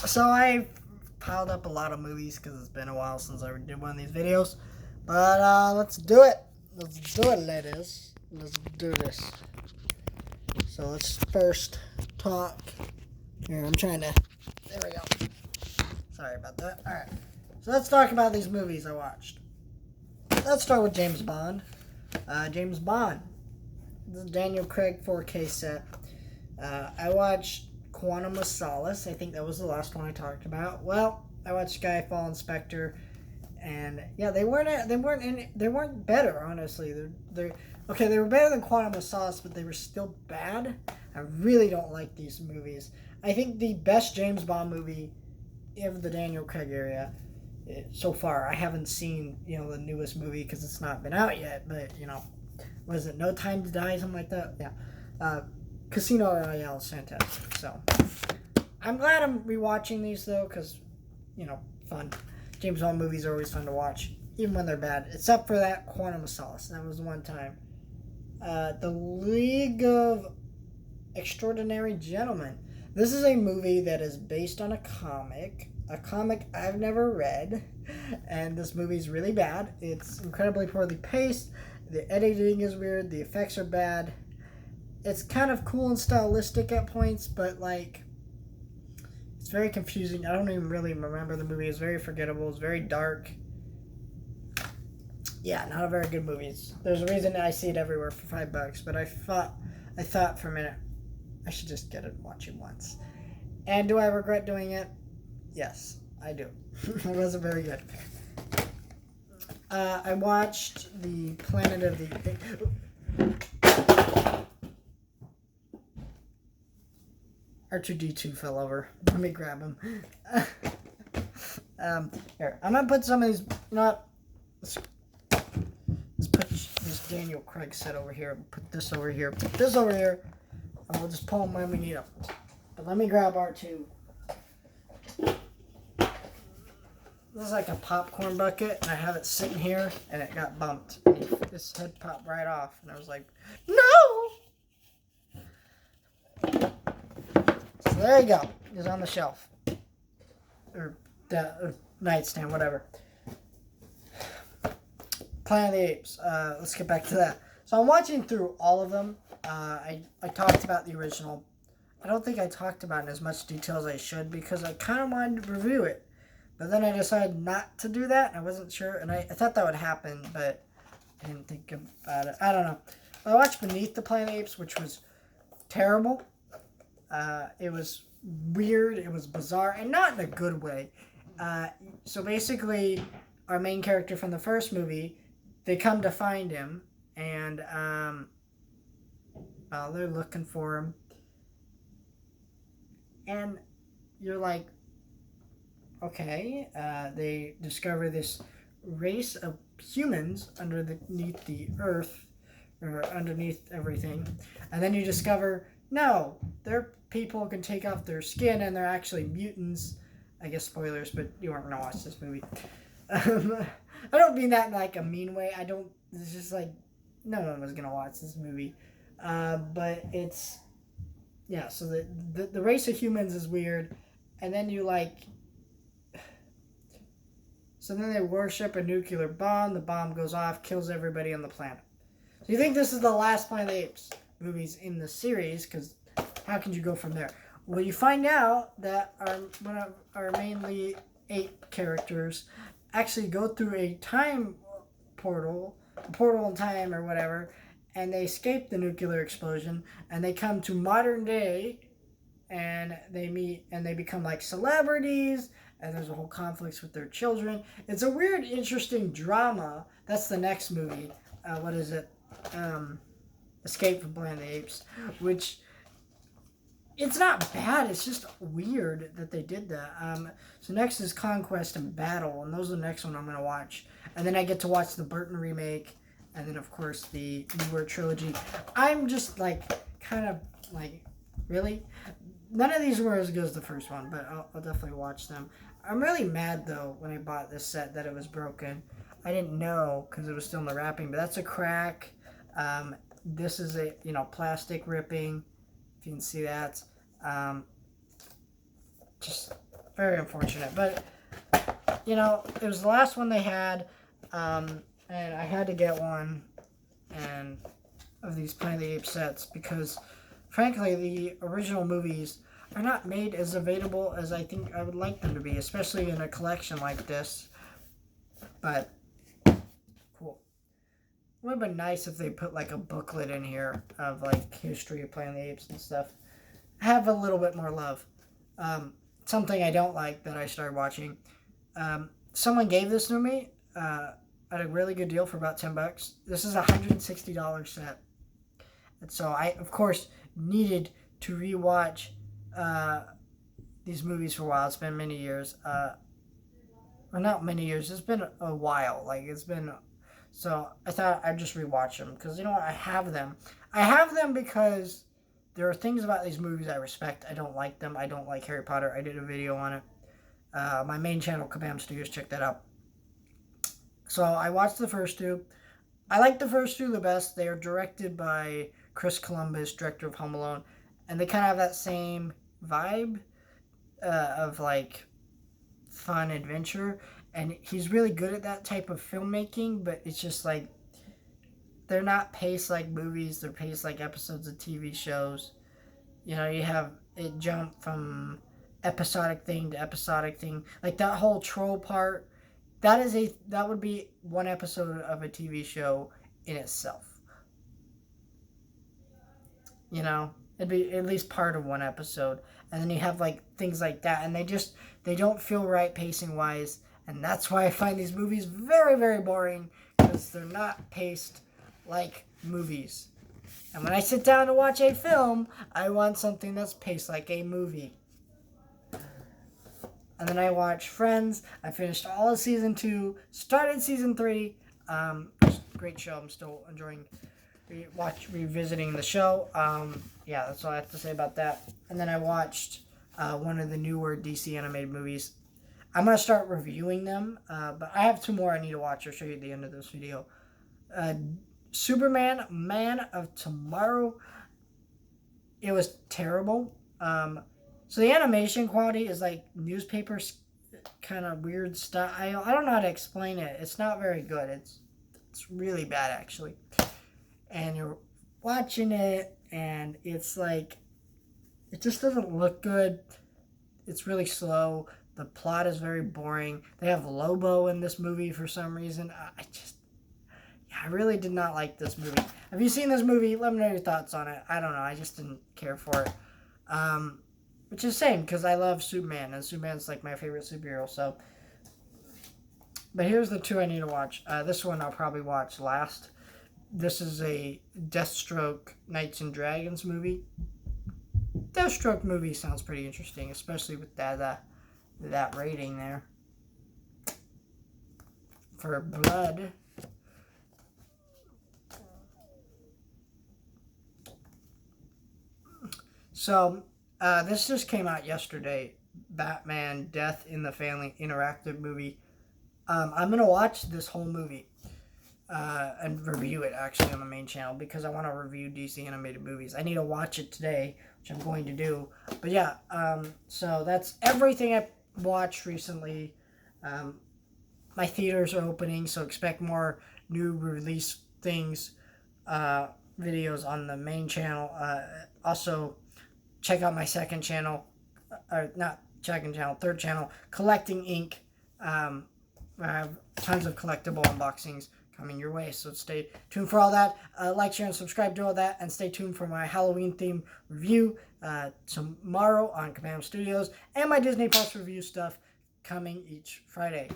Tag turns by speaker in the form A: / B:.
A: So I piled up a lot of movies because it's been a while since I did one of these videos. But let's do it. Let's do it, ladies. Let's do this. So let's first talk. Here, I'm trying to. There we go. Sorry about that. All right. So let's talk about these movies I watched. Let's start with James Bond. James Bond. This is Daniel Craig 4K set. I watched Quantum of Solace. I think that was the last one I talked about. Well, I watched Skyfall and Spectre, and yeah, they weren't better. Honestly, they're okay. They were better than Quantum of Solace, but they were still bad. I really don't like these movies. I think the best James Bond movie of the Daniel Craig era so far. I haven't seen the newest movie because it's not been out yet. But was it No Time to Die, something like that? Yeah. Casino Royale is fantastic. So I'm glad I'm rewatching these though, because fun. James Bond movies are always fun to watch, even when they're bad. Except for that Quantum of Solace. That was one time. The League of Extraordinary Gentlemen. This is a movie that is based on a comic I've never read, and this movie is really bad. It's incredibly poorly paced. The editing is weird. The effects are bad. It's kind of cool and stylistic at points, but it's very confusing. I don't even really remember the movie. It's very forgettable. It's very dark. Yeah, not a very good movie. There's a reason I see it everywhere for $5, but I thought for a minute I should just get it and watch it once. And do I regret doing it? Yes, I do. It wasn't very good. I watched the Planet of the R2-D2 fell over. Let me grab him. Here, I'm gonna put some of these. Let's put this Daniel Craig set over here. Put this over here. Put this over here. And we'll just pull them when we need them. But let me grab R2. This is like a popcorn bucket, and I have it sitting here, and it got bumped. This head popped right off, and I was like, no! So there you go. It's on the shelf. Or the nightstand, whatever. Planet of the Apes. Let's get back to that. So I'm watching through all of them. I talked about the original. I don't think I talked about it in as much detail as I should because I kind of wanted to review it. But then I decided not to do that. I wasn't sure. And I thought that would happen, but I didn't think about it. I don't know. I watched Beneath the Planet of the Apes, which was terrible. It was weird. It was bizarre. And not in a good way. So basically, our main character from the first movie, they come to find him. And they're looking for him. And you're like, okay. They discover this race of humans underneath the earth, or underneath everything. And then you discover, no, they're people who can take off their skin and they're actually mutants. I guess spoilers, but you aren't going to watch this movie. I don't mean that in like a mean way. It's just like, no one was going to watch this movie. But it's, yeah, so the race of humans is weird. And then so then they worship a nuclear bomb. The bomb goes off, kills everybody on the planet. So you think this is the last Planet of the Apes movies in the series, because how can you go from there? Well, you find out that one of our mainly ape characters actually go through a time portal in time or whatever, and they escape the nuclear explosion, and they come to modern day, and they meet, and they become like celebrities, and there's a whole conflicts with their children. It's a weird, interesting drama. That's the next movie. What is it? Escape from Planet of the Apes, which it's not bad. It's just weird that they did that. So next is Conquest and Battle, and those are the next one I'm going to watch. And then I get to watch the Burton remake, and then, of course, the newer trilogy. I'm just, kind of, really? None of these were as good as the first one, but I'll definitely watch them. I'm really mad, though, when I bought this set that it was broken. I didn't know, because it was still in the wrapping, but that's a crack. This is a, plastic ripping, if you can see that. Just very unfortunate. But, you know, it was the last one they had, and I had to get one and of these Planet of the Apes sets because, frankly, the original movies are not made as available as I think I would like them to be, especially in a collection like this. But, cool. It would have been nice if they put like a booklet in here of like history of Planet of the Apes and stuff. Have a little bit more love. Something I don't like that I started watching. Someone gave this to me at a really good deal for about $10. This is a $160 set. And so I, of course, needed to rewatch these movies for a while. It's been many years. Or not many years. It's been a while. Like, it's been... So I thought I'd just rewatch them. Because, you know what? I have them. I have them because there are things about these movies I respect. I don't like them. I don't like Harry Potter. I did a video on it. My main channel, Kabam Studios. Check that out. So I watched the first two. I like the first two the best. They are directed by Chris Columbus, director of Home Alone. And they kind of have that same vibe of, like, fun adventure. And he's really good at that type of filmmaking, but it's just, like, they're not paced like movies. They're paced like episodes of TV shows. You know, you have it jump from episodic thing to episodic thing. Like, that whole troll part, that would be one episode of a TV show in itself. You know, it'd be at least part of one episode. And then you have, like, things like that. And they don't feel right pacing-wise. And that's why I find these movies very, very boring. Because they're not paced like movies. And when I sit down to watch a film, I want something that's paced like a movie. And then I watched Friends. I finished all of season 2. Started season 3. Great show. I'm still enjoying revisiting the show. Yeah, that's all I have to say about that. And then I watched one of the newer DC animated movies. I'm going to start reviewing them. But I have 2 more I need to watch. I'll show you at the end of this video. Superman, Man of Tomorrow. It was terrible. So the animation quality is like newspaper kind of weird style. I don't know how to explain it. It's not very good. It's really bad, actually. And you're watching it, and it's like, it just doesn't look good. It's really slow. The plot is very boring. They have Lobo in this movie for some reason. I really did not like this movie. Have you seen this movie? Let me know your thoughts on it. I don't know. I just didn't care for it. Which is a shame, because I love Superman, and Superman's like my favorite superhero, so. But here's the 2 I need to watch. This one I'll probably watch last. This is a Deathstroke Knights and Dragons movie. Deathstroke movie sounds pretty interesting, especially with that rating there. For blood. So, this just came out yesterday. Batman Death in the Family interactive movie. I'm going to watch this whole movie and review it actually on the main channel because I want to review DC animated movies. I need to watch it today, which I'm going to do. But yeah, so that's everything I watched recently. My theaters are opening, so expect more new release things, videos on the main channel. Also, check out my second channel, or not second channel, third channel, Collecting Ink. I have tons of collectible unboxings coming your way, so stay tuned for all that. Like, share, and subscribe to all that, and stay tuned for my Halloween theme review tomorrow on Kabam Studios, and my Disney Plus review stuff coming each Friday.